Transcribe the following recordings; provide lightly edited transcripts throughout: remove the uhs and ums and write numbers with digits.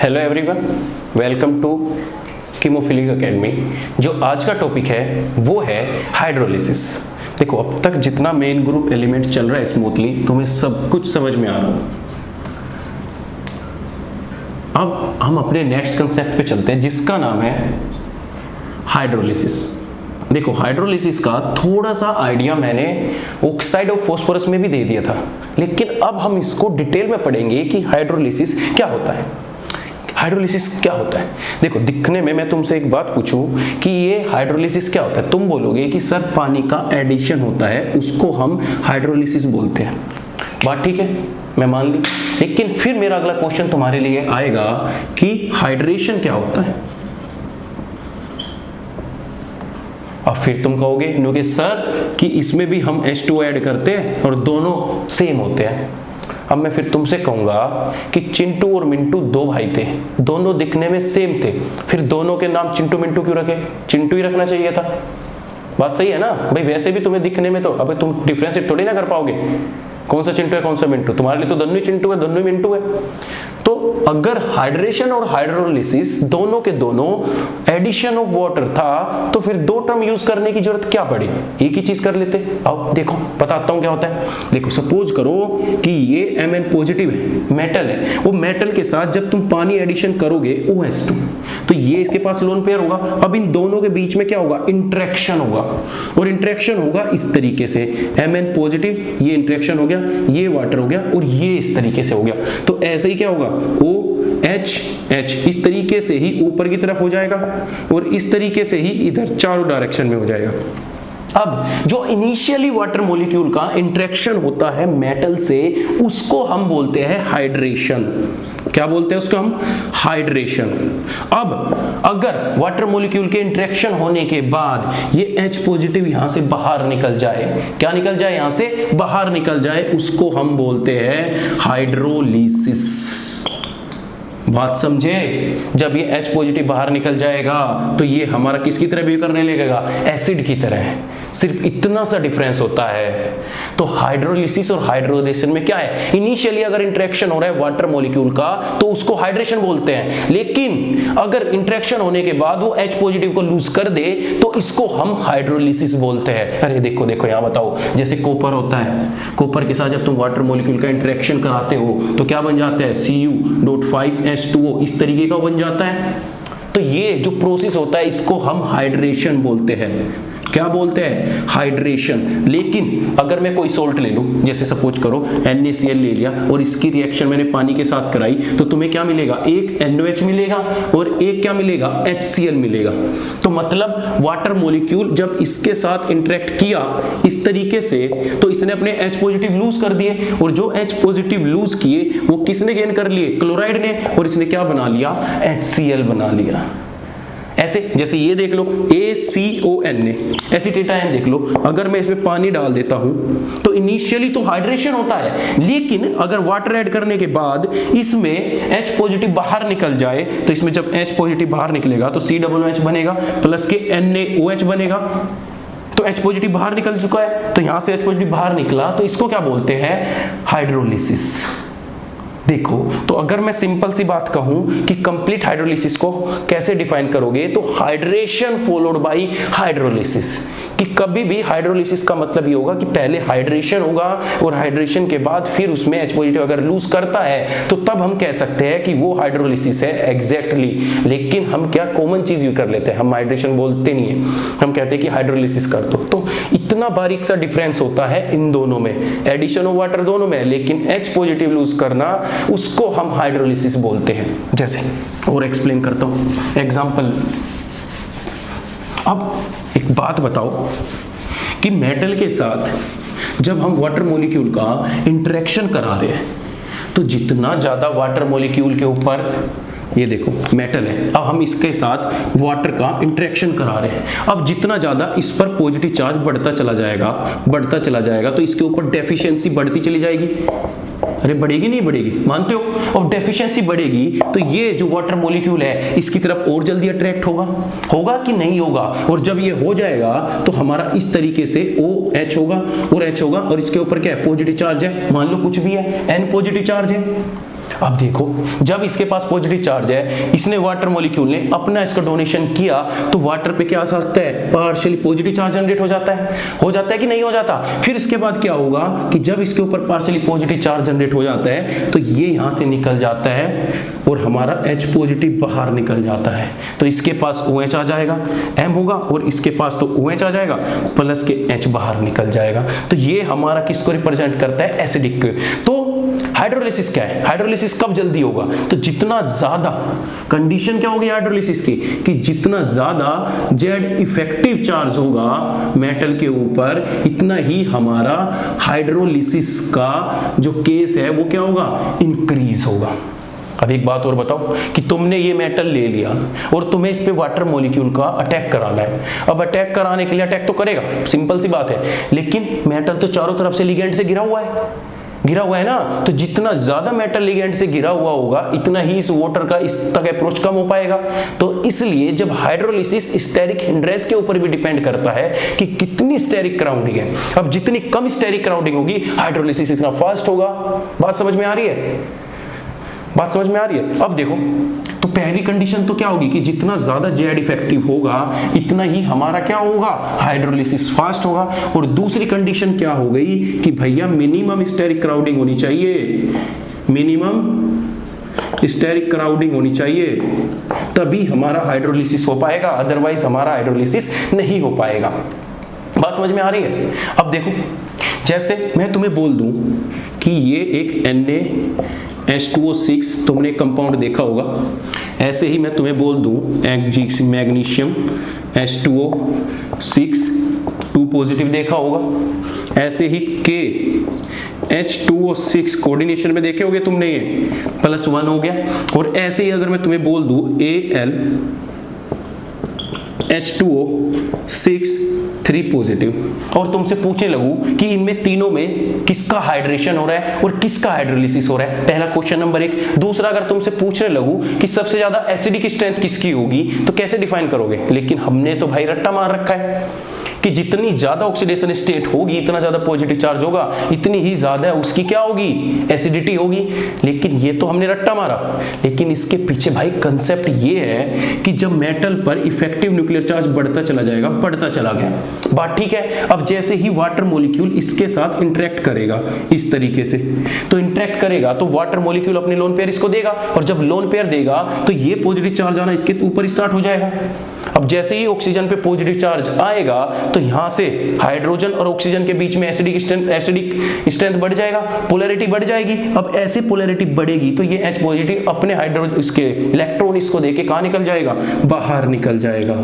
Hello everyone, welcome to Chemophilic academy. जो आज का टॉपिक है वो है हाइड्रोलिसिस। देखो, अब तक जितना मेन ग्रुप एलिमेंट चल रहा है स्मूथली, तुम्हें सब कुछ समझ में आ रहा हो। अब हम अपने नेक्स्ट कंसेप्ट पे चलते हैं जिसका नाम है हाइड्रोलिसिस। देखो, हाइड्रोलिसिस का थोड़ा सा आइडिया मैंने ऑक्साइड ऑफ फास्फोरस में भी दे दिया था, लेकिन अब हम इसको डिटेल में पढ़ेंगे कि हाइड्रोलिसिस क्या होता है। हाइड्रोलिसिस क्या होता है? देखो, दिखने में मैं तुमसे एक बात पूछूं कि ये हाइड्रोलिसिस क्या होता है, तुम बोलोगे कि सर पानी का एडिशन होता है, उसको हम हाइड्रोलिसिस बोलते हैं। बात ठीक है, मैं मान ली। लेकिन फिर मेरा अगला क्वेश्चन तुम्हारे लिए आएगा कि हाइड्रेशन क्या होता है। अब फिर तुम कहोगे क्योंकि सर कि इसमें भी हम H2O ऐड करते हैं और दोनों सेम होते हैं। अब मैं फिर तुमसे कहूंगा कि चिंटू और मिंटू दो भाई थे, दोनों दिखने में सेम थे, फिर दोनों के नाम चिंटू मिंटू क्यों रखे? चिंटू ही रखना चाहिए था। बात सही है ना भाई? वैसे भी तुम्हें दिखने में तो अबे तुम डिफरेंशिएट थोड़ी ना कर पाओगे कौन सा चिंटू है कौन सा मिंटू। तुम्हारे लिए तो दोनों ही चिंटू है, दोनों ही मिंटू है। तो अगर हाइड्रेशन और हाइड्रोलिसिस दोनों के दोनों एडिशन ऑफ वाटर था, तो फिर दो टर्म यूज करने की जरूरत क्या पड़ी? एक ही चीज कर लेते। आओ देखो, बताता हूं क्या होता है। देखो, सपोज करो कि ये Mn पॉजिटिव है, मेटल है। वो मेटल के साथ जब तुम पानी एडिशन करोगे OH2, तो ये इसके पास लोन पेयर होगा। अब इन दोनों के बीच में क्या होगा? इंटरेक्शन होगा। और इंटरेक्शन होगा इस तरीके से, Mn पॉजिटिव, ये इंटरेक्शन हो गया, ये वाटर हो गया, और ये इस तरीके से हो गया। तो ऐसे ही क्या होगा? OH इस तरीके से ही ऊपर की तरफ हो जाएगा और इस तरीके से ही इधर चारों डायरेक्शन में हो जाएगा। अब जो इनिशियली वाटर मॉलिक्यूल का इंटरेक्शन होता है मेटल से, उसको हम बोलते हैं हाइड्रेशन। क्या बोलते हैं उसको हम? हाइड्रेशन। अब अगर वाटर मॉलिक्यूल के इंटरेक्शन होने के बाद ये H पॉजिटिव यहां से बाहर निकल जाए, क्या निकल जाए? यहां से बाहर निकल जाए, उसको हम बोलते हैं हाइड्रोलिसिस। बात समझे? जब ये H पॉजिटिव बाहर निकल जाएगा तो ये हमारा किसकी तरह बिहेव करने लगेगा? एसिड की तरह है। सिर्फ इतना सा डिफरेंस होता है। तो हाइड्रोलिसिस और हाइड्रोलेशन में क्या है? इनिशियली अगर इंटरेक्शन हो रहा है वाटर मॉलिक्यूल का तो उसको हाइड्रेशन बोलते हैं, लेकिन अगर इंटरेक्शन होने के बाद वो H पॉजिटिव को लूज कर दे तो इसको हम हाइड्रोलिसिस बोलते हैं। अरे देखो देखो, यहां बताओ, जैसे कॉपर होता है, कॉपर के साथ जब तुम वाटर मॉलिक्यूल का इंटरेक्शन कराते हो तो क्या बन जाता है? Cu.5H2O इस तरीके का बन जाता है। तो ये जो प्रोसेस होता है इसको हम हाइड्रेशन बोलते हैं। क्या बोलते हैं? हाइड्रेशन। लेकिन अगर मैं कोई सोल्ट ले लूं, जैसे सपोज करो NaCl ले लिया और इसकी रिएक्शन मैंने पानी के साथ कराई, तो तुम्हें क्या मिलेगा? एक NaOH मिलेगा और एक क्या मिलेगा? HCl मिलेगा। तो मतलब वाटर मॉलिक्यूल जब इसके साथ इंटरेक्ट किया इस तरीके से, तो इसने अपने H पॉजिटिव लूज कर दिए, और जो H पॉजिटिव लूज किए वो किसने गेन कर लिए? क्लोराइड ने। और इसने क्या बना लिया? HCl बना लिया। ऐसे जैसे ये देख लो, ACONA, एसीटेटाइन देख लो। अगर मैं इसमें पानी डाल देता हूं तो इनिशियली तो हाइड्रेशन होता है, लेकिन अगर वाटर ऐड करने के बाद इसमें H पॉजिटिव बाहर निकल जाए, तो इसमें जब H पॉजिटिव बाहर निकलेगा तो COOH बनेगा प्लस के NaOH बनेगा। तो H पॉजिटिव बाहर निकल चुका है, तो यहां से H पॉजिटिव बाहर निकला, तो इसको क्या बोलते हैं? हाइड्रोलिसिस। देखो, तो अगर मैं सिंपल सी बात कहूं कि कंप्लीट हाइड्रोलिसिस को कैसे डिफाइन करोगे, तो हाइड्रेशन फॉलोड बाय हाइड्रोलिसिस। कि कभी भी हाइड्रोलिसिस का मतलब ये होगा कि पहले हाइड्रेशन होगा और हाइड्रेशन के बाद फिर उसमें H पॉजिटिव अगर लूज करता है तो तब हम कह सकते हैं कि वो हाइड्रोलिसिस है एग्जैक्टली। लेकिन हम क्या कॉमन चीज यूज कर लेते हैं, हम हाइड्रेशन बोलते नहीं है, हम कहते हैं कि हाइड्रोलिसिस कर दो। तो इतना बारीक सा डिफरेंस होता है इन दोनों में, एडिशन ऑफ वाटर दोनों में, लेकिन H पॉजिटिव लूज करना उसको हम हाइड्रोलिसिस बोलते हैं। जैसे और एक्सप्लेन करता हूं एग्जांपल। अब एक बात बताओ कि मेटल के साथ जब हम वाटर मॉलिक्यूल का इंटरेक्शन करा रहे हैं, तो जितना ज्यादा वाटर मॉलिक्यूल के ऊपर, ये देखो मेटल है, अब हम इसके साथ वाटर का इंटरेक्शन करा रहे हैं, अब जितना ज्यादा इस पर पॉजिटिव चार्ज बढ़ता चला जाएगा, तो इसके ऊपर डेफिशिएंसी बढ़ती चली जाएगी। अरे बढ़ेगी नहीं बढ़ेगी? मानते हो? और डेफिशिएंसी बढ़ेगी तो ये जो वाटर मॉलिक्यूल है इसकी तरफ और जल्दी अट्रैक्ट होगा कि नहीं होगा? और जब ये हो जाएगा तो हमारा इस तरीके से OH होगा और H होगा, और इसके ऊपर क्या है? पॉजिटिव चार्ज है, मान लो कुछ भी है, N पॉजिटिव चार्ज है। अब देखो, जब इसके पास पॉजिटिव चार्ज है, इसने वाटर मॉलिक्यूल ने अपना इसका डोनेशन किया, तो वाटर पे क्या आ सकता है, पार्शियली पॉजिटिव चार्ज जनरेट हो जाता है कि नहीं हो जाता। फिर इसके बाद क्या होगा कि जब इसके ऊपर पार्शियली पॉजिटिव चार्ज जनरेट हो जाता है तो ये यहां से निकल जाता है और हमारा H पॉजिटिव बाहर निकल जाता है। तो इसके पास OH आ जाएगा, M होगा, और इसके पास तो OH आ जाएगा प्लस के H बाहर निकल जाएगा। तो ये हमारा किसको रिप्रेजेंट करता है, एसिडिक। तो हाइड्रोलिसिस क्या है, हाइड्रोलिसिस कब जल्दी होगा, तो जितना ज्यादा, कंडीशन क्या होगी हाइड्रोलिसिस की, कि जितना ज्यादा जेड इफेक्टिव चार्ज होगा मेटल के ऊपर, इतना ही हमारा हाइड्रोलिसिस का जो केस है वो क्या होगा, इंक्रीज होगा। अब एक बात और बताओ कि तुमने ये मेटल ले लिया और तुम्हें इस पे वाटर मॉलिक्यूल का अटैक कराना है। अब अटैक कराने के लिए अटैक तो करेगा, सिंपल सी बात है, लेकिन मेटल तो चारों तरफ से लिगेंड से घिरा हुआ है ना। तो जितना ज्यादा मेटल लिगेंड से घिरा हुआ होगा, इतना ही इस वाटर का इस तक अप्रोच कम हो पाएगा। तो इसलिए जब हाइड्रोलिसिस स्टेरिक हिंड्रेंस के ऊपर भी डिपेंड करता है कि कितनी स्टेरिक क्राउडिंग है। अब जितनी कम स्टेरिक क्राउडिंग होगी, हाइड्रोलिसिस इतना फास्ट होगा। बात समझ में आ रही है? अब देखो, तो पहली कंडीशन तो क्या होगी कि जितना ज्यादा जेड इफेक्टिव होगा, इतना ही हमारा क्या होगा, हाइड्रोलिसिस फास्ट होगा। और दूसरी कंडीशन क्या हो गई कि भैया मिनिमम स्टेरिक क्राउडिंग होनी चाहिए, मिनिमम स्टेरिक क्राउडिंग होनी चाहिए, तभी हमारा हाइड्रोलिसिस हो पाएगा, अदरवाइज हमारा हाइड्रोलिसिस नहीं हो पाएगा। बात समझ में आ रही है? अब देखो, जैसे मैं तुम्हें बोल दूं कि ये एक NaH2O6 तुमने कंपाउंड देखा होगा, ऐसे ही मैं तुम्हें बोल दूं मैग्नीशियम H2O6 2 पॉजिटिव देखा होगा, ऐसे ही KH2O6 कोऑर्डिनेशन में देखे होगे तुमने, ये +1 हो गया। और ऐसे ही अगर मैं तुम्हें बोल दूं AlH2O6 3 पॉजिटिव, और तुमसे पूछने लगूं कि इनमें तीनों में किसका हाइड्रेशन हो रहा है और किसका हाइड्रोलिसिस हो रहा है, पहला क्वेश्चन नंबर 1। दूसरा, अगर तुमसे पूछने लगूं कि सबसे ज्यादा एसिडिक स्ट्रेंथ किसकी होगी, तो कैसे डिफाइन करोगे? लेकिन हमने तो भाई रट्टा मार रखा है कि जितनी ज्यादा ऑक्सीडेशन स्टेट होगी, इतना ज्यादा पॉजिटिव चार्ज होगा, इतनी ही ज्यादा उसकी क्या होगी, एसिडिटी होगी। लेकिन ये तो हमने रट्टा मारा, लेकिन इसके पीछे भाई कंसेप्ट ये है कि जब मेटल पर इफेक्टिव न्यूक्लियर चार्ज बढ़ता चला जाएगा, बढ़ता चला गया, बात ठीक है। अब जैसे ही वाटर मॉलिक्यूल इसके साथ इंटरेक्ट करेगा इस तरीके से, तो इंटरेक्ट करेगा तो वाटर मॉलिक्यूल अपने लोन पेयर इसको देगा, और जब लोन पेयर देगा तो ये पॉजिटिव चार्ज आना इसके ऊपर स्टार्ट हो जाएगा। अब जैसे ही ऑक्सीजन पे पॉजिटिव चार्ज आएगा तो यहां से हाइड्रोजन और ऑक्सीजन के बीच में एसिडिक स्ट्रेंथ बढ़ जाएगा, पोलैरिटी बढ़ जाएगी। अब ऐसे पोलैरिटी बढ़ेगी तो ये H पॉजिटिव अपने हाइड्रोजन इसके इलेक्ट्रॉन इसको देके कहां निकल जाएगा, बाहर निकल जाएगा।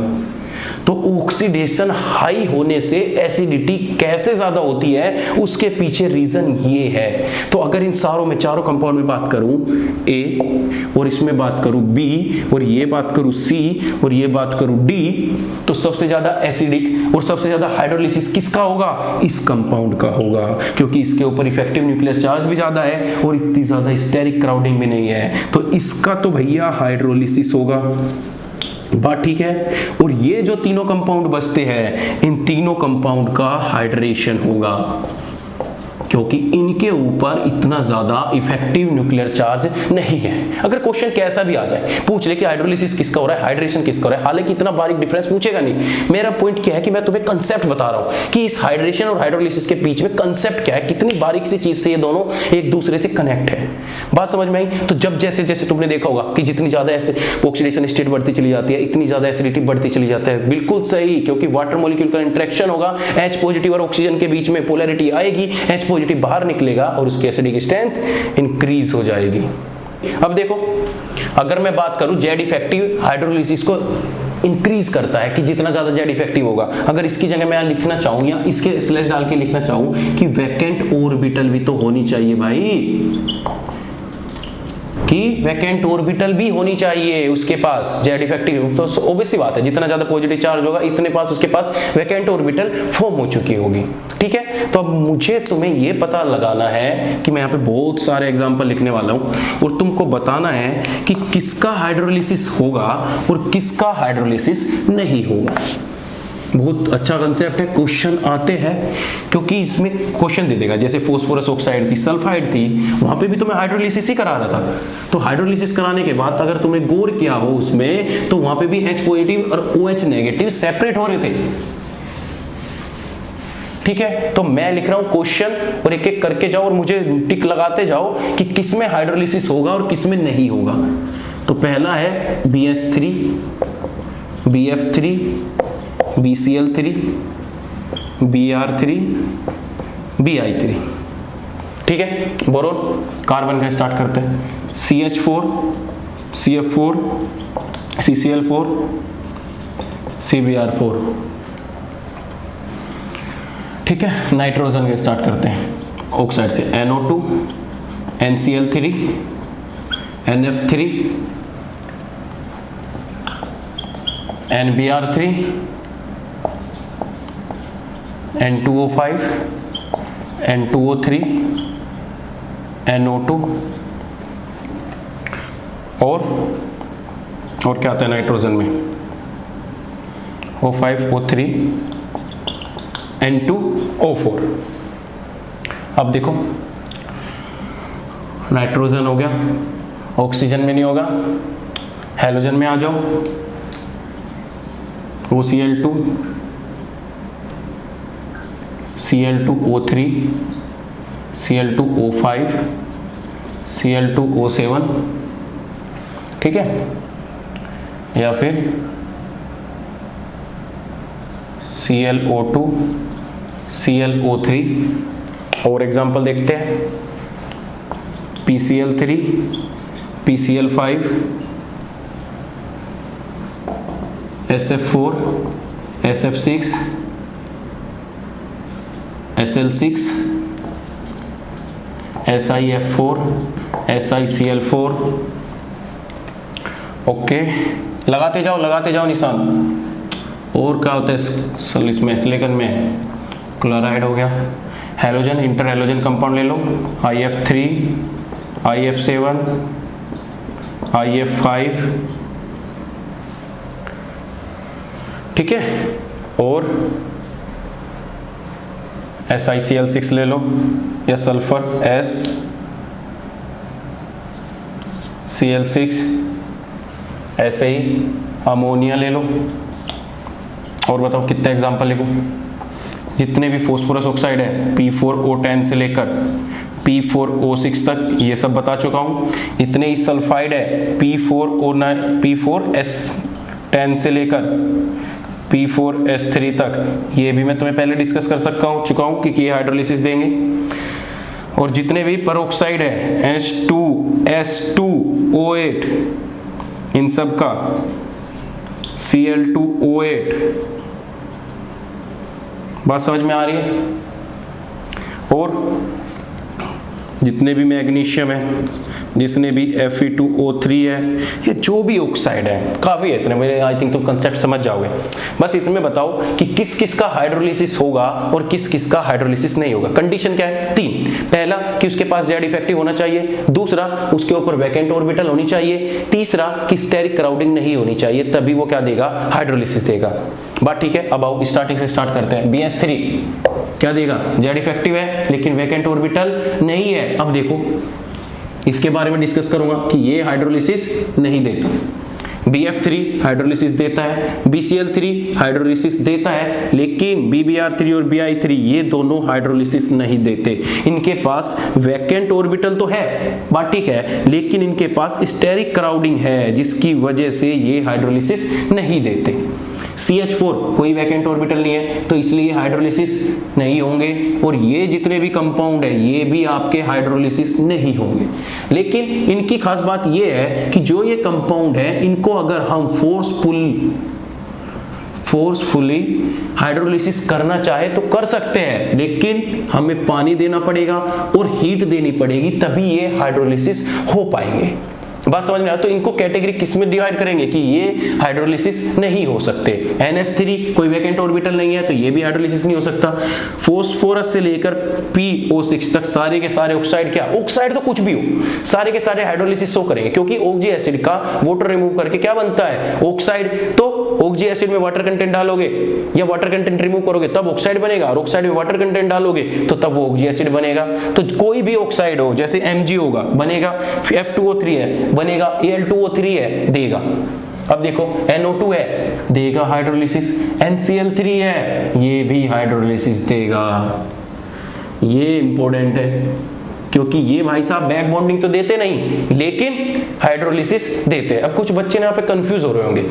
तो ऑक्सीडेशन हाई होने से एसिडिटी कैसे ज्यादा होती है, उसके पीछे रीजन ये है। तो अगर इन सारों में, चारों कंपाउंड में बात करूं A, और इसमें बात करूं B, और ये बात करूं C, और ये बात करूं D, तो सबसे ज्यादा एसिडिक और सबसे ज्यादा हाइड्रोलिसिस किसका होगा, इस कंपाउंड का होगा, क्योंकि इसके ऊपर इफेक्टिव न्यूक्लियर चार्ज भी ज्यादा है और इतनी ज्यादा स्टेरिक क्राउडिंग भी नहीं है। तो इसका तो भैया हाइड्रोलिसिस होगा, बात ठीक है। और ये जो तीनों कंपाउंड बचते हैं, इन तीनों कंपाउंड का हाइड्रेशन होगा, क्योंकि इनके ऊपर इतना ज्यादा इफेक्टिव न्यूक्लियर चार्ज नहीं है। अगर क्वेश्चन कैसा भी आ जाए, पूछ ले कि हाइड्रोलिसिस किसका हो रहा है, हाइड्रेशन किसका हो रहा है, हालांकि इतना बारीक डिफरेंस पूछेगा नहीं। मेरा पॉइंट क्या है कि मैं तुम्हें कंसेप्ट बता रहा हूं कि इस हाइड्रेशन और हाइड्रोलिसिस के बीच में कंसेप्ट क्या है, कितनी बारीक सी चीज से ये दोनों एक दूसरे से कनेक्ट है। बात समझ में आई? तो जब जैसे जैसे तुमने देखा होगा कि जितनी ज्यादा ऑक्सीडेशन स्टेट बढ़ती चली जाती है, इतनी ज्यादा एसिडिटी बढ़ती चली जाती है। बिल्कुल सही, क्योंकि वाटर मॉलिक्यूल का इंटरेक्शन होगा, H पॉजिटिव और ऑक्सीजन के बीच में पोलैरिटी आएगी, H पॉजिटिव बाहर निकलेगा और उसकी एसिडिक स्ट्रेंथ इंक्रीज हो जाएगी। अब देखो, अगर मैं बात करूं जेड इफेक्टिव हाइड्रोलिसिस को इंक्रीज करता है कि जितना ज्यादा जेड इफेक्टिव होगा। अगर इसकी जगह मैं लिखना चाहूं या इसके स्लैश डाल के लिखना चाहूं कि वैकेंट ऑर्बिटल भी तो होनी चाहिए भाई, कि वैकेंट ऑर्बिटल भी होनी चाहिए उसके पास जेड इफेक्टिव। तो ऑब्वियस सी बात है, जितना ज्यादा पॉजिटिव चार्ज होगा, इतने पास उसके पास वैकेंट ऑर्बिटल फॉर्म हो चुकी होगी। ठीक है, तो अब मुझे तुम्हें ये पता लगाना है कि मैं यहाँ पे बहुत सारे एग्जांपल लिखने वाला हूँ और तुमको बताना है कि किसका हाइड्रोलिसिस होगा और किसका हाइड्रोलिसिस नहीं होगा। बहुत अच्छा कंसेप्ट है, क्वेश्चन आते हैं क्योंकि इसमें क्वेश्चन दे देगा। जैसे फास्फोरस ऑक्साइड थी, सल्फाइड थी, वहां पे भी तो मैं हाइड्रोलिसिस ही करा रहा था। तो हाइड्रोलिसिस कराने के बाद अगर तुमने गौर किया हो उसमें, तो वहां पे भी H पॉजिटिव और OH नेगेटिव सेपरेट हो रहे थे। ठीक है, तो मैं लिख रहा हूं क्वेश्चन और एक एक करके जाओ और मुझे टिक लगाते जाओ कि किस में हाइड्रोलिसिस होगा और किस में नहीं होगा। तो पहला है BS3, BF3, BCl3, Br3, Bi3। ठीक है, बोरोन कार्बन का स्टार्ट करते हैं। CH4, CF4, CCl4, CBr4। ठीक है, नाइट्रोजन के स्टार्ट करते हैं ऑक्साइड से। NO2, NCl3, NF3, NBr3, N2O5, N2O3, NO2 और क्या आता है नाइट्रोजन में? O5, O3, N2O4। अब देखो, नाइट्रोजन हो गया, ऑक्सीजन में नहीं होगा, हैलोजन में आ जाओ। OCl2, Cl2O3, Cl2O5, Cl2O7। ठीक है, या फिर ClO2, ClO3। और एग्जांपल देखते हैं, PCl3, PCl5, SF4, SF6, SL6, SiF4, SiCl4। Okay, लगाते जाओ निशान। और क्या होता है इसमें? सिलिकॉन में क्लोराइड हो गया। हैलोजन, इंटर हैलोजन कंपाउंड ले लो, IF3, IF7, IF5। ठीक है, और SiCl6 ले लो, या सल्फर SCl6। ऐसे ही अमोनिया ले लो। और बताओ कितना एग्जांपल लिखूं? जितने भी फास्फोरस ऑक्साइड है P4O10 से लेकर P4O6 तक, ये सब बता चुका हूं। इतने ही सल्फाइड है P4O9, P4S10 से लेकर P4S3 तक, ये भी मैं तुम्हें पहले डिस्कस कर चुका हूं कि ये हाइड्रोलिसिस देंगे। और जितने भी पेरोक्साइड है H2S2O8, इन सब का Cl2O8। बात समझ में आ रही है? और जितने भी मैग्नीशियम है, जितने भी Fe2O3 है, ये जो भी ऑक्साइड है, काफ़ी है इतने, मेरे आई थिंक तुम कंसेप्ट समझ जाओगे। बस इतने बताओ कि किस किस का हाइड्रोलिसिस होगा और किस किस का हाइड्रोलिसिस नहीं होगा। कंडीशन क्या है? 3। पहला कि उसके पास जेड इफेक्टिव होना चाहिए, दूसरा उसके ऊपर वैकेंट ऑर्बिटल होनी चाहिए, तीसरा कि स्टेरिक क्राउडिंग नहीं होनी चाहिए, तभी वो क्या देगा? हाइड्रोलिसिस देगा। बात ठीक है? अब आओ स्टार्टिंग से स्टार्ट करते हैं। BS3 क्या देगा? जेड इफेक्टिव है लेकिन वैकेंट ऑर्बिटल नहीं है। अब देखो, इसके बारे में डिस्कस करूंगा कि ये हाइड्रोलिसिस नहीं देता। BF3 हाइड्रोलिसिस देता है, BCl3 हाइड्रोलिसिस देता है, लेकिन BBr3 और Bi3 ये दोनों हाइड्रोलिसिस नहीं देते। इनके पास वैकेंट ऑर्बिटल तो है, बात ठीक है, लेकिन इनके पास स्टेरिक क्राउडिंग है, जिसकी वजह से ये हाइड्रोलिसिस नहीं देते। CH4 कोई वैकेंट ऑर्बिटल नहीं है, तो इसलिए हाइड्रोलिसिस नहीं होंगे। और ये जितने भी कंपाउंड है, ये भी आपके हाइड्रोलिसिस नहीं होंगे। लेकिन इनकी खास बात ये है कि जो ये कंपाउंड है, इनको अगर हम फोर्सफुली हाइड्रोलिसिस करना चाहे तो कर सकते हैं, लेकिन हमें पानी देना पड़ेगा और हीट देनी पड़ेगी, तभी ये हाइड्रोलिसिस हो पाएंगे। बात समझ में आया? तो इनको कैटेगरी किस में डिवाइड करेंगे कि ये हाइड्रोलिसिस नहीं हो सकते। NH3 कोई वैकेंट ऑर्बिटल नहीं है तो ये भी हाइड्रोलिसिस नहीं हो सकता। फास्फोरस से लेकर PO6 तक सारे के सारे ऑक्साइड, क्या ऑक्साइड तो कुछ भी हो, सारे के सारे हाइड्रोलिसिस शो करेंगे, क्योंकि ऑक्जी एसिड का वाटर रिमूव करके क्या बनता है ऑक्साइड। तो ऑक्जी एसिड में वाटर कंटेंट डालोगे या वाटर कंटेंट रिमूव करोगे तब ऑक्साइड बनेगा, और ऑक्साइड में वाटर कंटेंट डालोगे तो तब वो ऑक्जी एसिड बनेगा। तो कोई भी ऑक्साइड हो, जैसे Mg होगा बनेगा, F2O3 है बनेगा, Al2O3 है देगा। अब देखो NO2 है देगा हाइड्रोलिसिस, NCl3 है ये भी हाइड्रोलिसिस देगा। ये इंपॉर्टेंट है क्योंकि ये भाई साहब बैक बॉन्डिंग तो देते नहीं लेकिन हाइड्रोलिसिस देते हैं। अब कुछ बच्चे यहाँ पे कंफ्यूज हो रहे होंगे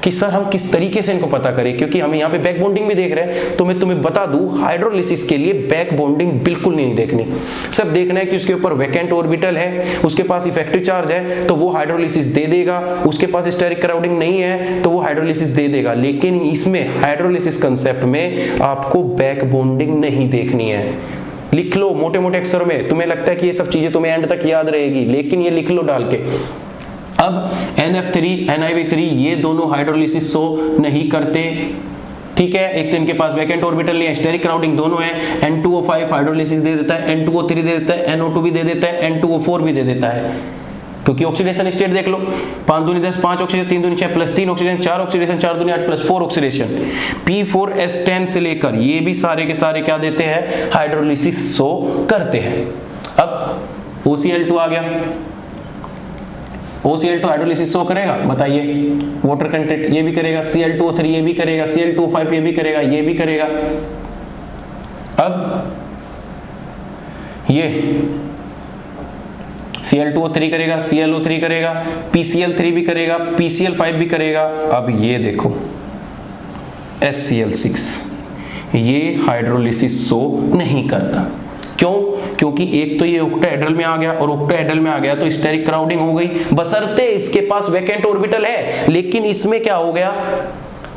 कि सर हम किस तरीके से इनको पता करें, क्योंकि हम यहाँ पे बैक बॉन्डिंग भी देख रहे हैं। तो मैं तुम्हें बता दूं हाइड्रोलिसिस के लिए बैक बॉन्डिंग बिल्कुल नहीं देखनी, सब देखना है कि उसके ऊपर वैकेंट ऑर्बिटल है, उसके पास इफेक्टिव चार्ज है तो वो हाइड्रोलिसिस दे देगा, उसके पास स्टेरिक क्राउडिंग नहीं है तो वो हाइड्रोलिसिस दे देगा। लेकिन इसमें हाइड्रोलिसिस कंसेप्ट में आपको बैक बॉन्डिंग नहीं देखनी है। लिख लो मोटे मोटे अक्षरों में, तुम्हें लगता है कि ये सब चीजें तुम्हें एंड तक याद रहेगी लेकिन ये लिख लो डाल के। अब NF3 NiV3 ये दोनों हाइड्रोलिसिस शो नहीं करते, ठीक है। एक तो इनके पास वैकेंट ऑर्बिटल नहीं है, स्टेरिक क्राउडिंग दोनों है। N2O5 हाइड्रोलिसिस दे देता है, N2O3 दे देता है, NO2 भी दे देता है, N2O4 भी दे देता है, क्योंकि ऑक्सीडेशन स्टेट देख लो 5 दूनी 10 5 ऑक्सीजन 3 दूनी 6 प्लस 3 ऑक्सीजन 4 ऑक्सीडेशन 4 दूनी 8 प्लस 4 ऑक्सीडेशन। P4S10 से लेकर ये भी सारे के सारे क्या देते हैं हाइड्रोलिसिस शो करते हैं। अब OCl2 आ गया, OCl2 हाइड्रोलिसिस शो करेगा बताइए, वाटर कंटेंट ये भी करेगा, Cl2O3 ये भी करेगा, Cl2O5 ये भी करेगा, ये भी करेगा। अब ये Cl2O3 करेगा, ClO3 करेगा, PCl3 भी करेगा, PCl5 भी करेगा। अब ये देखो HCl6 ये हाइड्रोलिसिस शो नहीं करता। क्यों? क्योंकि एक तो ये ऑक्टाहेड्रल में आ गया, और ऑक्टाहेड्रल में आ गया तो स्टेरिक क्राउडिंग हो गई, बशर्ते इसके पास वैकेंट ऑर्बिटल है। लेकिन इसमें क्या हो गया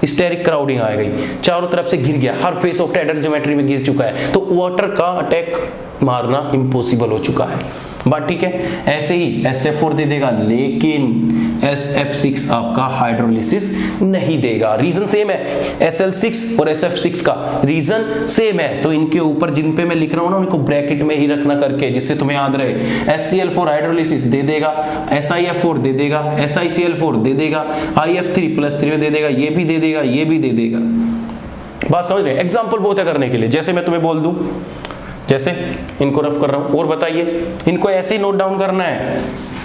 स्टेरिक क्राउडिंग आ गई, चारों तरफ से घिर गया, हर फेस ऑक्टाहेड्रल ज्योमेट्री में घिर चुका है, तो वाटर का अटैक मारना इम्पॉसिबल हो चुका है। बात ठीक है। ऐसे ही SF4 दे देगा लेकिन SF6 आपका हाइड्रोलिसिस नहीं देगा। रीजन सेम है, SL6 और SF6 का रीजन सेम है। तो इनके ऊपर जिन पे मैं लिख रहा हूं ना उनको ब्रैकेट में ही रखना करके, जिससे तुम्हें याद रहे। HCl4 हाइड्रोलिसिस दे देगा, SiF4 दे देगा, SiCl4 दे देगा, IF3+3 में दे देगा, ये भी दे देगा, ये भी दे देगा। बात समझ रहे? एग्जाम्पल बहुत है करने के लिए, जैसे मैं तुम्हें बोल दूं, जैसे इनको रफ कर रहा हूं, और बताइए इनको ऐसे ही नोट डाउन करना है।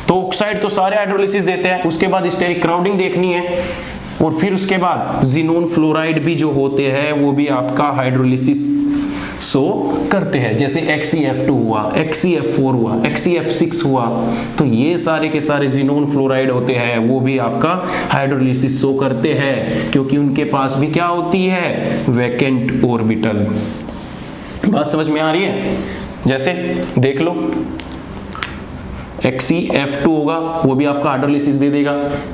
तो ऑक्साइड तो सारे हाइड्रोलिसिस देते हैं, उसके बाद स्टेरिक क्राउडिंग देखनी है, और फिर उसके बाद जिनोन फ्लोराइड भी जो होते हैं वो भी आपका हाइड्रोलिसिस शो करते हैं। जैसे XeF2 हुआ, XeF4 हुआ, XeF6 हुआ, तो ये सारे के सारे जिनोन फ्लोराइड होते हैं, वो भी आपका हाइड्रोलिसिस शो करते हैं, क्योंकि उनके पास भी क्या होती है वैकेंट ऑर्बिटल। बात समझ में आ रही है? जैसे देख लो XeF2 होगा वो भी आपका हाइड्रोलिसिस दे देगा,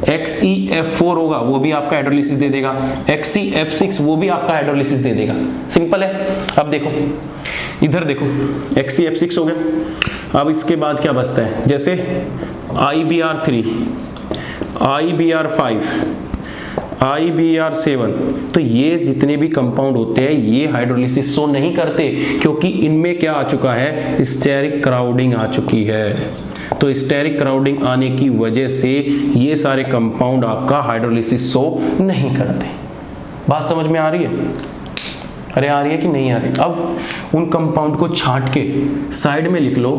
XeF4 होगा वो भी आपका हाइड्रोलिसिस दे देगा, XeF6 वो भी आपका हाइड्रोलिसिस दे देगा। सिंपल है। अब देखो इधर देखो XeF6 हो गया। अब इसके बाद क्या बचता है, जैसे IBr3, IBr5, IBr7, तो ये जितने भी कंपाउंड होते हैं ये हाइड्रोलिसिस शो नहीं करते, क्योंकि इनमें क्या आ चुका है स्टेरिक क्राउडिंग आ चुकी है। तो स्टेरिक क्राउडिंग आने की वजह से ये सारे कंपाउंड आपका हाइड्रोलिसिस शो नहीं करते। बात समझ में आ रही है? अरे आ रही है कि नहीं आ रही? अब उन कंपाउंड को छांट के साइड में लिख लो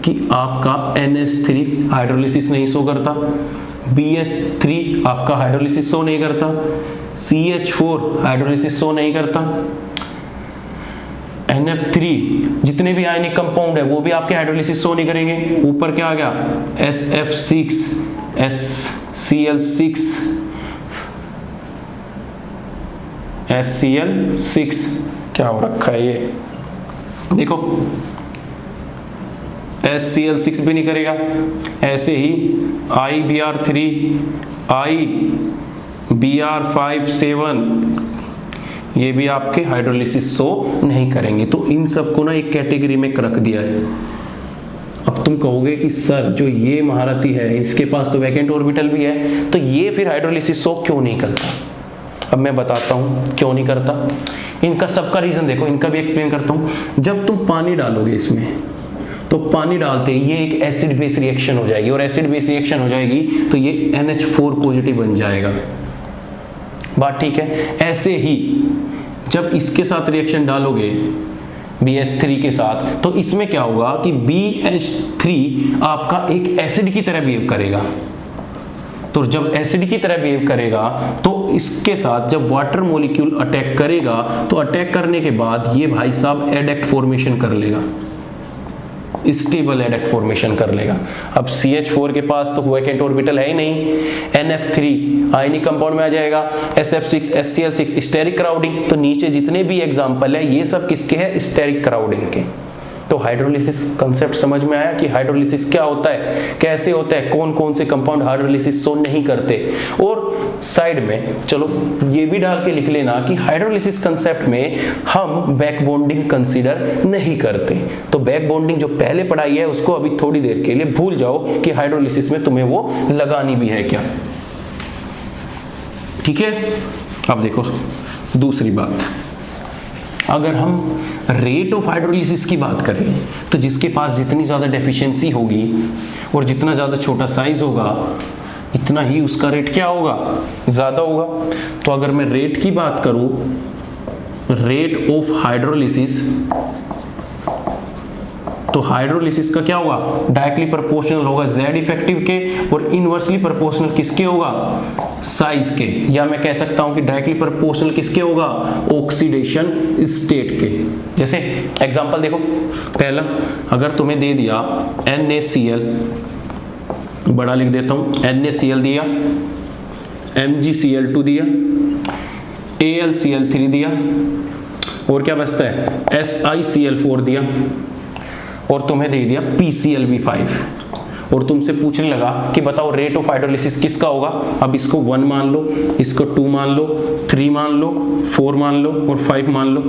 कि आपका NH3 हाइड्रोलिसिस नहीं शो करता, BS3 आपका हाइड्रोलिसिस शो नहीं करता, CH4 हाइड्रोलिसिस शो नहीं करता, NF3 जितने भी आयनिक कंपाउंड है वो भी आपके हाइड्रोलिसिस शो नहीं करेंगे। ऊपर क्या आ गया SF6, HCl6, HCl6 क्या हो रखा है ये देखो, HCl6 भी नहीं करेगा। ऐसे ही IBr3, IBr5, 7 ये भी आपके हाइड्रोलिसिस शो नहीं करेंगे। तो इन सबको ना एक कैटेगरी में रख दिया है। अब अब तुम कहोगे कि सर जो ये महारथी है इसके पास तो वैकेंट ऑर्बिटल भी है, तो ये फिर हाइड्रोलिसिस शॉक क्यों नहीं करता? अब मैं बताता हूँ क्यों नहीं करता। इनका सबका रीजन देखो, इनका भी एक्सप्लेन करता हूँ। जब तुम पानी डालोगे इसमें, तो पानी डालते ही ये एक एसिड बेस रिएक्शन हो जाएगी, और एसिड बेस रिएक्शन हो जाएगी तो ये NH4 पॉजिटिव बन जाएगा। बात ठीक है। ऐसे ही जब इसके साथ रिएक्शन डालोगे BH3 के साथ, तो इसमें क्या होगा कि BH3 आपका एक एसिड की तरह बिहेव करेगा। तो जब एसिड की तरह बिहेव करेगा तो इसके साथ जब वाटर मॉलिक्यूल अटैक करेगा, तो अटैक करने के बाद ये भाई साहब एडेक्ट फॉर्मेशन कर लेगा, स्टेबल एडेक्ट फॉर्मेशन कर लेगा। अब CH4 के पास तो वैकेंट ऑर्बिटल है ही नहीं, NF3 आयनिक कंपाउंड में आ जाएगा, SF6 HCl6 स्टेरिक क्राउडिंग। तो नीचे जितने भी एग्जांपल है ये सब किसके हैं? स्टेरिक क्राउडिंग के। तो हाइड्रोलिसिस कंसेप्ट समझ में आया कि हाइड्रोलिसिस क्या होता है, कैसे होता है, कौन कौन से कंपाउंड हाइड्रोलिसिस शो नहीं करते। और साइड में चलो ये भी डाल के लिख लेना कि हाइड्रोलिसिस कंसेप्ट में हम बैक बॉन्डिंग कंसीडर नहीं करते। तो बैक बॉन्डिंग जो पहले पढ़ाई है उसको अभी थोड़ी देर के लिए भूल जाओ कि हाइड्रोलिसिस में तुम्हें वो लगानी भी है क्या। ठीक है। अब देखो दूसरी बात, अगर हम रेट ऑफ हाइड्रोलिसिस की बात करें तो जिसके पास जितनी ज़्यादा डेफिशिएंसी होगी और जितना ज़्यादा छोटा साइज होगा इतना ही उसका रेट क्या होगा? ज़्यादा होगा। तो अगर मैं रेट की बात करूं, रेट ऑफ हाइड्रोलिसिस, तो हाइड्रोलिसिस का क्या होगा? डायरेक्टली प्रोपोर्शनल होगा Z इफेक्टिव के, और इनवर्सली प्रोपोर्शनल किसके होगा? साइज के। या मैं कह सकता हूं कि डायरेक्टली प्रोपोर्शनल किसके होगा? ऑक्सीडेशन स्टेट के। जैसे एग्जांपल देखो, पहला अगर तुम्हें दे दिया NaCl, बड़ा लिख देता हूं, NaCl दिया, MgCl2 दिया, AlCl3 दिया, और क्या बचता है? SiCl4 दिया, और तुम्हें दे दिया PClB5, और तुमसे पूछने लगा कि बताओ रेट ऑफ हाइड्रोलिसिस किसका होगा। अब इसको 1 मान लो, इसको 2 मान लो, 3 मान लो, 4 मान लो और 5 मान लो।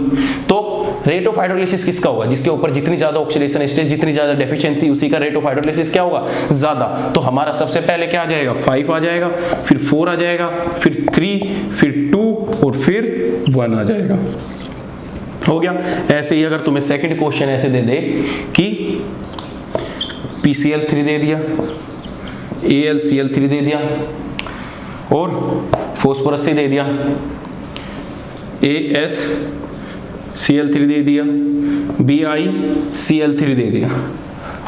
तो रेट ऑफ हाइड्रोलिसिस किसका होगा? जिसके ऊपर जितनी ज्यादा ऑक्सीडेशन स्टेट, जितनी ज्यादा डेफिशिएंसी, उसी का रेट ऑफ हाइड्रोलिसिस क्या होगा? ज्यादा। तो हमारा सबसे पहले क्या आ जाएगा? 5 आ जाएगा, फिर 4 आ जाएगा, फिर 3, फिर 2 और फिर 1 आ जाएगा। हो गया। ऐसे ही अगर तुम्हें सेकंड क्वेश्चन ऐसे दे दे कि PCl3 दे दिया, AlCl3 दे दिया, और फॉस्फोरस से दे दिया, AsCl3 दे दिया, BiCl3 दे दिया।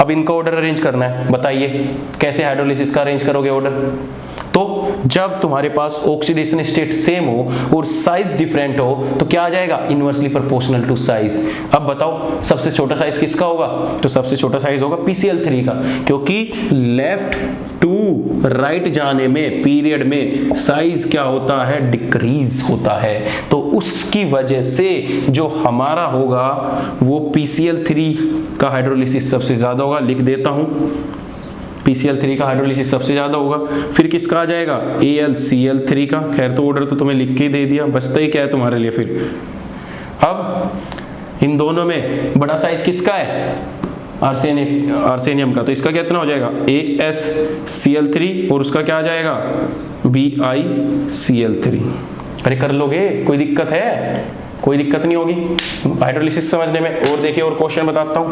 अब इनका ऑर्डर अरेंज करना है। बताइए कैसे हाइड्रोलिसिस का अरेंज करोगे ऑर्डर? तो जब तुम्हारे पास ऑक्सीडेशन स्टेट सेम हो और साइज डिफरेंट हो तो क्या आ जाएगा? Inversely proportional to size. अब बताओ सबसे छोटा साइज किसका होगा? तो सबसे छोटा साइज होगा PCl3 का, क्योंकि लेफ्ट टू राइट जाने में पीरियड में साइज क्या होता है? डिक्रीज होता है। तो उसकी वजह से जो हमारा होगा वो PCl3 का हाइड्रोलिसिस सबसे ज्यादा होगा। लिख देता हूं, PCl3 का हाइड्रोलिसिस सबसे ज्यादा होगा। फिर किसका आ जाएगा? AlCl3 का। खैर तो ऑर्डर तो तुम्हें लिख के दे दिया, बचता ही क्या है तुम्हारे लिए। फिर अब इन दोनों में बड़ा साइज किसका है? आर्सेनियम का। तो इसका कितना हो जाएगा? AsCl3, और उसका क्या आ जाएगा? BiCl3। अरे कर लोगे, कोई दिक्कत है? कोई दिक्कत नहीं होगी हाइड्रोलिसिस समझने में। और देखिए और क्वेश्चन बताता हूं।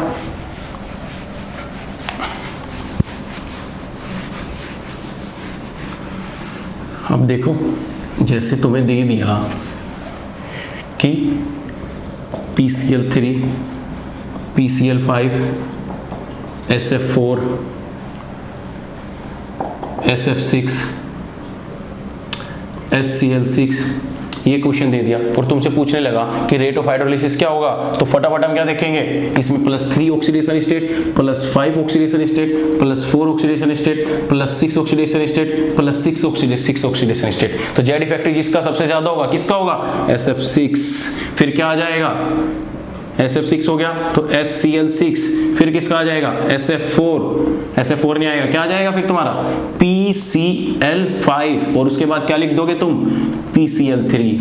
अब देखो, जैसे तुम्हें दे दिया कि PCl3, PCl5, SF4, SF6, HCl6, ये क्वेश्चन दे दिया और तुमसे पूछने लगा कि रेट ऑफ हाइड्रोलिसिस क्या होगा। तो फटाफट हम क्या देखेंगे? इसमें +3 oxidation state, +5 oxidation state, +4 oxidation state, +6 oxidation state, +6 oxidation state. तो जेड इफेक्टिव जिसका सबसे ज्यादा होगा किसका होगा? SF6। फिर क्या आ जाएगा? SF6 हो गया तो SCl6। फिर किसका आ जाएगा? SF4 नहीं आएगा, क्या आ जाएगा फिर तुम्हारा? PCl5। और उसके बाद क्या लिख दोगे तुम? PCl3।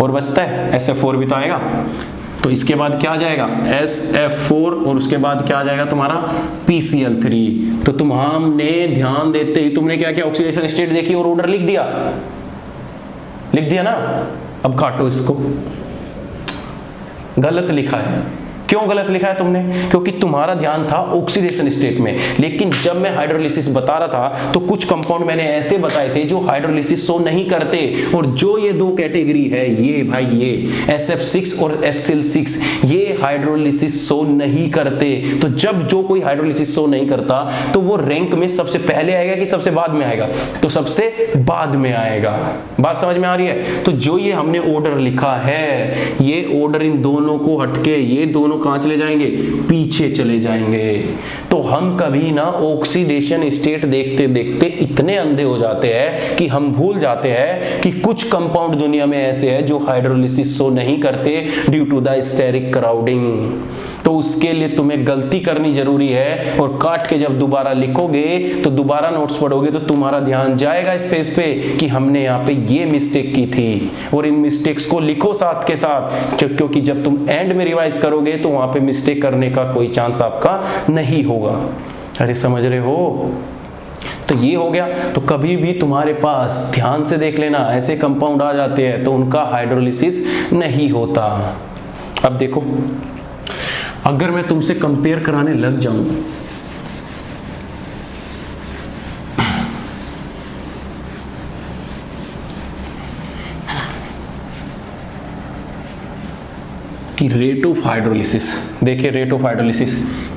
और बचता है SF4 भी तो आएगा। तो इसके बाद क्या आ जाएगा SF4 और उसके बाद क्या आ जाएगा तुम्हारा PCl3। तो हमने ध्यान देते ही तुमने क्या किया, ऑक्सीडेशन स्टेट देखी और ऑर्डर लिख दिया ना। अब काटो इसको, गलत लिखा है। क्यों गलत लिखा है तुमने? क्योंकि तुम्हारा ध्यान था ऑक्सीडेशन स्टेट में, लेकिन जब मैं हाइड्रोलिसिस बता रहा था तो कुछ कंपाउंड मैंने ऐसे बताए थे जो हाइड्रोलिसिस शो नहीं करते, और जो ये दो कैटेगरी है, ये भाई ये SF6 और HCl6, ये हाइड्रोलिसिस शो नहीं करते। तो जब जो कोई हाइड्रोलिसिस शो नहीं करता तो वो रैंक में सबसे पहले आएगा कि सबसे बाद में आएगा? तो सबसे बाद में आएगा। बात समझ में आ रही है? तो जो ये हमने ऑर्डर लिखा है, ये ऑर्डर इन दोनों को हटके ये दोनों कहां चले जाएंगे? पीछे चले जाएंगे। तो हम कभी ना ऑक्सीडेशन स्टेट देखते देखते इतने अंधे हो जाते हैं कि हम भूल जाते हैं कि कुछ कंपाउंड दुनिया में ऐसे हैं जो हाइड्रोलिसिस शो नहीं करते due to the steric crowding. तो उसके लिए तुम्हें गलती करनी जरूरी है, और काट के जब दोबारा लिखोगे तो दोबारा नोट्स पढ़ोगे तो तुम्हारा ध्यान जाएगा इस पेज पे कि हमने यहाँ पे ये मिस्टेक की थी, और इन मिस्टेक्स को लिखो साथ के साथ, क्योंकि जब तुम एंड में रिवाइज करोगे तो वहां पे मिस्टेक करने का कोई चांस आपका नहीं होगा। अरे समझ रहे हो? तो ये हो गया। तो कभी भी तुम्हारे पास ध्यान से देख लेना, ऐसे कंपाउंड आ जाते हैं तो उनका हाइड्रोलिसिस नहीं होता। अब देखो, अगर मैं तुमसे कंपेयर कराने लग जाऊं कि रेट ऑफ हाइड्रोलिसिस, देखिए rate of hydrolysis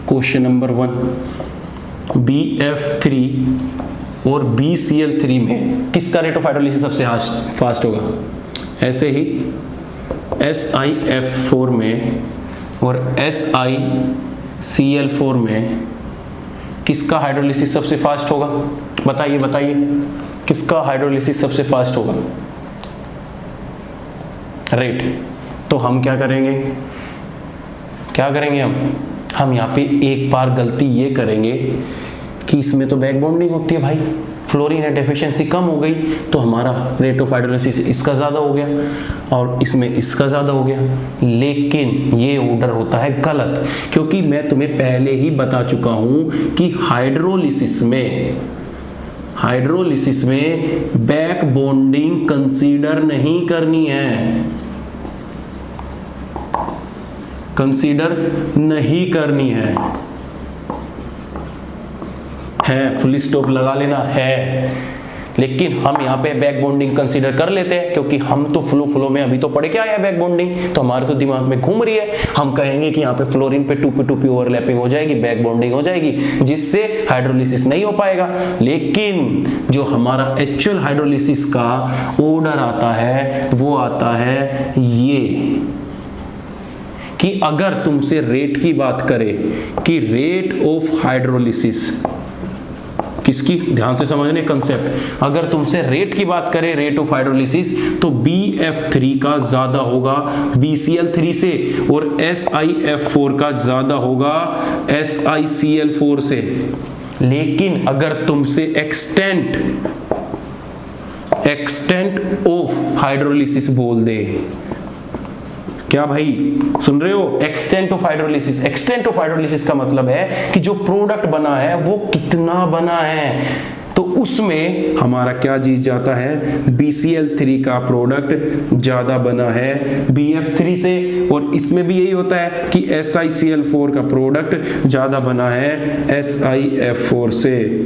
question number 1 BF3 और BCl3 में किसका रेट ऑफ हाइड्रोलिसिस सबसे फास्ट होगा? ऐसे ही SiF4 में और SiCl4 में किसका हाइड्रोलिसिस सबसे फास्ट होगा? बताइए किसका हाइड्रोलिसिस सबसे फास्ट होगा? रेट। तो हम क्या करेंगे हम यहाँ पे एक बार गलती ये करेंगे कि इसमें तो बैक बॉन्डिंग होती है भाई, फ्लोरीन डेफिशिएंसी कम हो गई तो हमारा रेट ऑफ हाइड्रोलिसिस इसका ज़्यादा हो गया और इसमें इसका ज़्यादा हो गया। लेकिन ये ऑर्डर होता है गलत, क्योंकि मैं तुम्हें पहले ही बता चुका हूँ कि हाइड्रोलिसिस में बैक बॉन्डिंग कंसीडर नहीं करनी है, फुल स्टॉप लगा लेना है। लेकिन हम यहाँ पे बैक बॉन्डिंग कंसीडर कर लेते हैं, क्योंकि हम तो फ्लो में अभी तो पढ़ के आए हैं बैक बॉन्डिंग, तो हमारे तो दिमाग में घूम रही है। हम कहेंगे कि यहाँ पे फ्लोरीन पे 2p2p ओवरलैपिंग हो जाएगी, बैक बॉन्डिंग हो जाएगी, जिससे हाइड्रोलिसिस नहीं हो पाएगा। लेकिन जो हमारा एक्चुअल हाइड्रोलिसिस का ऑर्डर आता है वो आता है ये, कि अगर तुमसे रेट की बात करें कि रेट ऑफ हाइड्रोलिसिस किसकी, ध्यान से समझने कंसेप्ट, अगर तुमसे रेट की बात करें रेट ऑफ हाइड्रोलिसिस, तो BF3 का ज्यादा होगा BCl3 से और SiF4 का ज्यादा होगा SiCl4 से। लेकिन अगर तुमसे एक्सटेंट ऑफ हाइड्रोलिसिस बोल दे, क्या भाई सुन रहे हो? एक्सटेंट ऑफ हाइड्रोलिसिस का मतलब है कि जो प्रोडक्ट बना है वो कितना बना है। तो उसमें हमारा क्या जीत जाता है? BCl3 का प्रोडक्ट ज्यादा बना है BF3 से, और इसमें भी यही होता है कि SiCl4 का प्रोडक्ट ज्यादा बना है SiF4 से।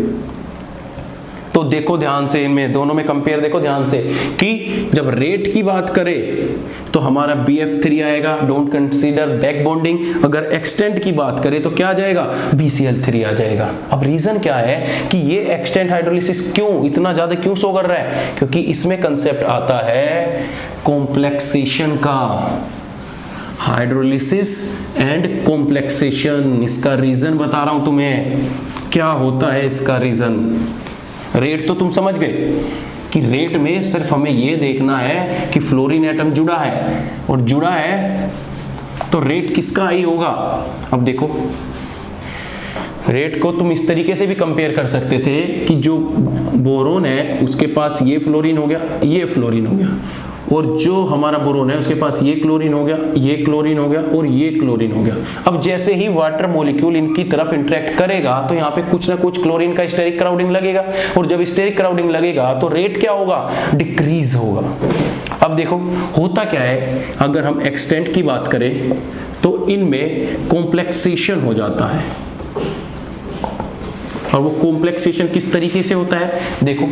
तो देखो ध्यान से, इनमें दोनों में कंपेयर देखो ध्यान से कि जब रेट की बात करें तो हमारा BF3 आएगा, डोंट कंसीडर बैक बॉन्डिंग। अगर एक्सटेंट की बात करें तो क्या आ जाएगा? BCl3 आ जाएगा। अब रीजन क्या है कि ये एक्सटेंट हाइड्रोलिसिस क्यों इतना ज्यादा क्यों शो कर रहा है? क्योंकि इसमें कंसेप्ट आता है कॉम्प्लेक्सेशन का, हाइड्रोलिसिस एंड कॉम्प्लेक्सेशन। इसका रीजन बता रहा हूं तुम्हें, क्या होता है इसका रीजन। रेट तो तुम समझ गए कि रेट में सिर्फ हमें ये देखना है कि फ्लोरीन एटम जुड़ा है, और जुड़ा है तो रेट किसका ही होगा। अब देखो, रेट को तुम इस तरीके से भी कंपेयर कर सकते थे कि जो बोरोन है उसके पास ये फ्लोरीन हो गया, ये फ्लोरीन हो गया, और जो हमारा बोरोन है उसके पास ये क्लोरीन हो गया, ये क्लोरीन हो गया और ये क्लोरीन हो गया। अब जैसे ही वाटर मॉलिक्यूल इनकी तरफ इंटरेक्ट करेगा तो यहाँ पे कुछ ना कुछ क्लोरीन का स्टेरिक क्राउडिंग लगेगा, और जब स्टेरिक क्राउडिंग लगेगा तो रेट क्या होगा, डिक्रीज होगा। अब देखो होता क्या है, अगर हम एक्सटेंट की बात करें तो इनमें कॉम्प्लेक्सेशन हो जाता है, और वो कॉम्प्लेक्सेशन किस तरीके से होता है, देखो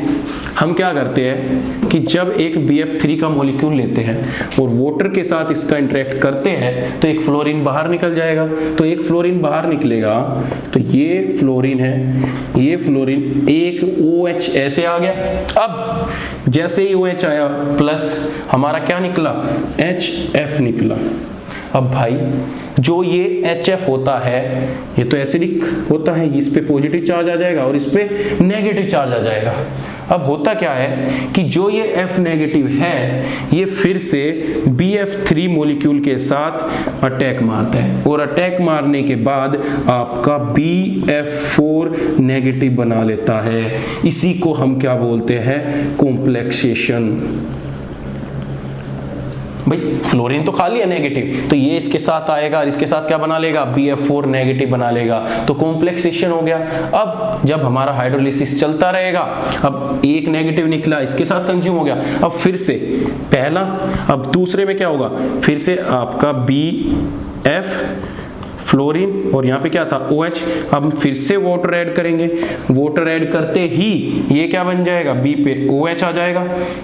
हम क्या करते हैं कि जब एक BF3 का मॉलिक्यूल लेते हैं और वाटर के साथ इसका इंटरेक्ट करते हैं तो एक फ्लोरीन बाहर निकल जाएगा, तो एक फ्लोरीन बाहर निकलेगा तो ये फ्लोरीन है, ये फ्लोरीन, एक OH ऐसे आ गया। अब जैसे ही OH आया प्लस हमारा क्या निकला, HF निकला। अब भाई जो ये HF होता है ये तो एसिडिक होता है, इस पे पॉजिटिव चार्ज आ जाएगा और इस पे नेगेटिव चार्ज आ जाएगा। अब होता क्या है कि जो ये F नेगेटिव है ये फिर से BF3 मॉलिक्यूल के साथ अटैक मारता है, और अटैक मारने के बाद आपका BF4 नेगेटिव बना लेता है। इसी को हम क्या बोलते हैं, कॉम्प्लेक्सेशन। भाई फ्लोरीन तो खाली है नेगेटिव, तो ये इसके साथ आएगा और इसके साथ क्या बना लेगा, BF4 नेगेटिव बना लेगा, तो कॉम्प्लेक्सेशन हो गया। अब जब हमारा हाइड्रोलिसिस चलता रहेगा, अब एक नेगेटिव निकला इसके साथ कंज्यूम हो गया, अब फिर से पहला, अब दूसरे में क्या होगा, फिर से आपका BF फ्लोरीन और यहाँ पे क्या था OH। अब फिर से वाटर ऐड करेंगे, वाटर ऐड करते ही ये क्या बन जाएगा, B पे OH आ जाएगा,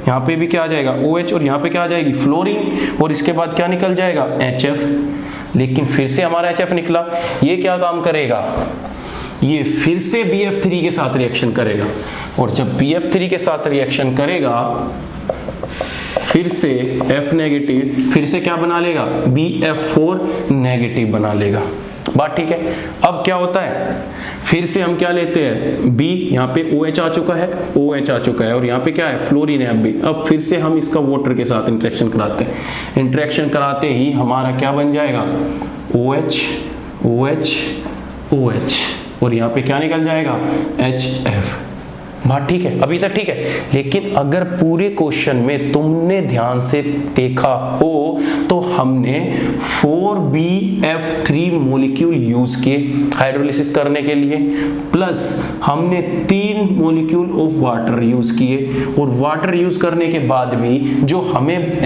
यहाँ पे भी क्या आ जाएगा OH, और यहाँ पे क्या आ जाएगी फ्लोरीन, और इसके बाद क्या निकल जाएगा HF। लेकिन फिर से हमारा HF निकला, ये क्या काम करेगा, ये फिर से BF3 के साथ रिएक्शन करेगा, और जब BF3 के साथ रिएक्शन करेगा फिर से F नेगेटिव फिर से क्या बना लेगा, BF4 नेगेटिव बना लेगा। बात ठीक है। अब क्या होता है, फिर से हम क्या लेते हैं, B, यहाँ पे OH आ चुका है, OH आ चुका है, और यहाँ पे क्या है, फ्लोरीन है अब भी। अब फिर से हम इसका वाटर के साथ इंटरेक्शन कराते हैं, इंटरेक्शन कराते ही हमारा क्या बन जाएगा, OH OH OH, और यहाँ पे क्या निकल जाएगा, HF। बात ठीक है, अभी तक ठीक है। लेकिन अगर पूरे क्वेश्चन में तुमने ध्यान से देखा हो तो हमने 4BF3 मॉलिक्यूल यूज किए हाइड्रोलिसिस करने के लिए, प्लस हमने 3 मॉलिक्यूल ऑफ वाटर यूज किए, और वाटर यूज करने के बाद भी जो हमें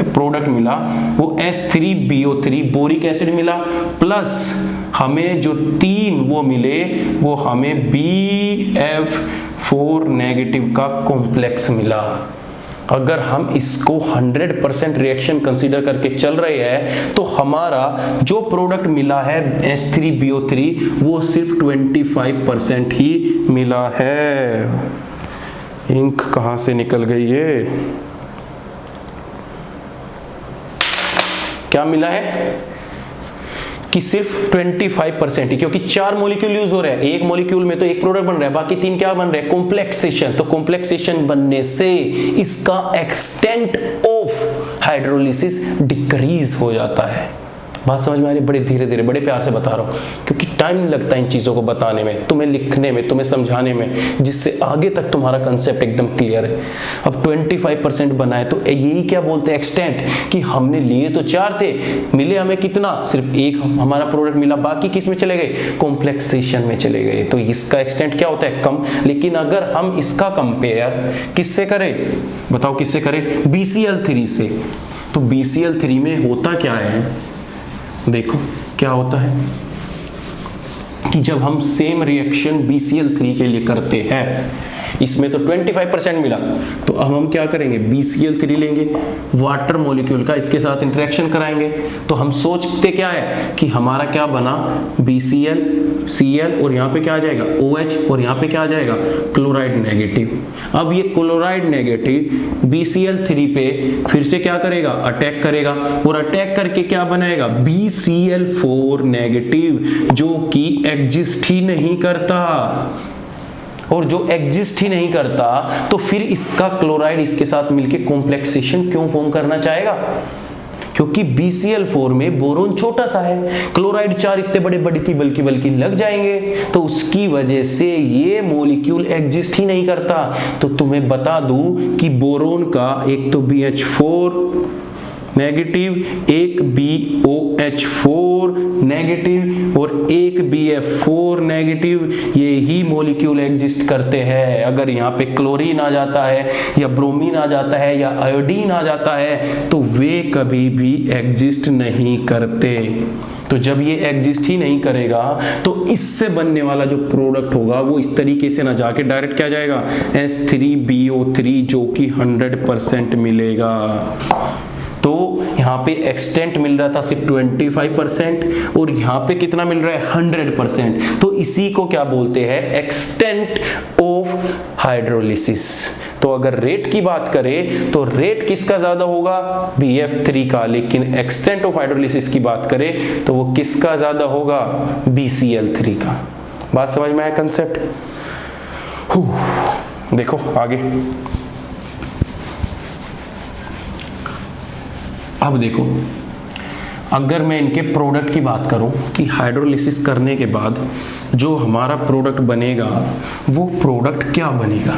प्रोडक्ट मिला वो H3BO3 बोरिक एसिड मिला, प्लस हमें जो 3 वो मिले वो हमें BF4 नेगेटिव का कॉम्प्लेक्स मिला। अगर हम इसको 100% रिएक्शन कंसीडर करके चल रहे हैं तो हमारा जो प्रोडक्ट मिला है H3BO3 वो सिर्फ 25% ही मिला है। इंक कहां से निकल गई है, क्या मिला है कि सिर्फ 25% ही, क्योंकि 4 मॉलिक्यूल यूज हो रहे हैं, एक मॉलिक्यूल में तो एक प्रोडक्ट बन रहा है, बाकी 3 क्या बन रहे हैं, कॉम्प्लेक्सेशन। तो कॉम्प्लेक्सेशन बनने से इसका एक्सटेंट ऑफ हाइड्रोलिसिस डिक्रीज हो जाता है। बात समझ में आ रही है, बड़े धीरे धीरे बड़े प्यार से बता रहा हूँ, क्योंकि टाइम नहीं लगता इन चीज़ों को बताने में, तुम्हें लिखने में, तुम्हें समझाने में, जिससे आगे तक तुम्हारा कंसेप्ट एकदम क्लियर है। अब 25% बना है तो यही क्या बोलते हैं, एक्सटेंट, कि हमने लिए तो 4 थे, मिले हमें कितना, सिर्फ एक हमारा प्रोडक्ट मिला, बाकी किस में चले गए, कॉम्प्लेक्सेशन में चले गए। तो इसका एक्सटेंट क्या होता है, कम। लेकिन अगर हम इसका कंपेयर किससे करें, बताओ किससे करें, BCl3 से, तो BCl3 में होता क्या है, देखो क्या होता है कि जब हम सेम रिएक्शन BCl3 के लिए करते हैं, इसमें तो 25% मिला, तो अब हम क्या करेंगे, BCl3 लेंगे, वाटर मॉलिक्यूल का इसके साथ इंटरेक्शन कराएंगे, तो हम सोचते क्या है कि हमारा क्या बना, BCl Cl, और यहाँ पे क्या आ जाएगा OH, और यहाँ पे क्या आ जाएगा क्लोराइड नेगेटिव। अब ये क्लोराइड नेगेटिव BCl3 पे फिर से क्या करेगा, अटैक करेगा, और अटैक करके क्या बनाएगा, BCl4 नेगेटिव, जो कि एग्जिस्ट ही नहीं करता। और जो एग्जिस्ट ही नहीं करता तो फिर इसका क्लोराइड इसके साथ मिलके कॉम्प्लेक्सेशन क्यों फॉर्म करना चाहेगा, क्योंकि BCl4 में बोरोन छोटा सा है, क्लोराइड 4 इतने बड़े बल्कि लग जाएंगे, तो उसकी वजह से ये मॉलिक्यूल एग्जिस्ट ही नहीं करता। तो तुम्हें बता दूं कि बोरोन का एक तो BH4 नेगेटिव, एक BOH4 नेगेटिव और एक BF4 नेगेटिव, ये ही मॉलिक्यूल एग्जिस्ट करते हैं। अगर यहाँ पे क्लोरीन आ जाता है या ब्रोमीन आ जाता है या आयोडीन आ जाता है तो वे कभी भी एग्जिस्ट नहीं करते। तो जब ये एग्जिस्ट ही नहीं करेगा तो इससे बनने वाला जो प्रोडक्ट होगा वो इस तरीके से ना जाके डायरेक्ट क्या जाएगा, H3BO3, जो कि 100% मिलेगा। तो यहाँ पे एक्सटेंट मिल रहा था सिर्फ 25% और यहाँ पे कितना मिल रहा है, 100%। तो इसी को क्या बोलते हैं, एक्सटेंट ऑफ हाइड्रोलिसिस। तो अगर रेट की बात करें तो रेट किसका ज्यादा होगा, BF3 का, लेकिन एक्सटेंट ऑफ हाइड्रोलिसिस की बात करें तो वो किसका ज्यादा होगा, BCl3 का। बात समझ में आया कंसेप्ट? देखो आगे, अब देखो अगर मैं इनके प्रोडक्ट की बात करूं कि हाइड्रोलिसिस करने के बाद जो हमारा प्रोडक्ट बनेगा वो प्रोडक्ट क्या बनेगा।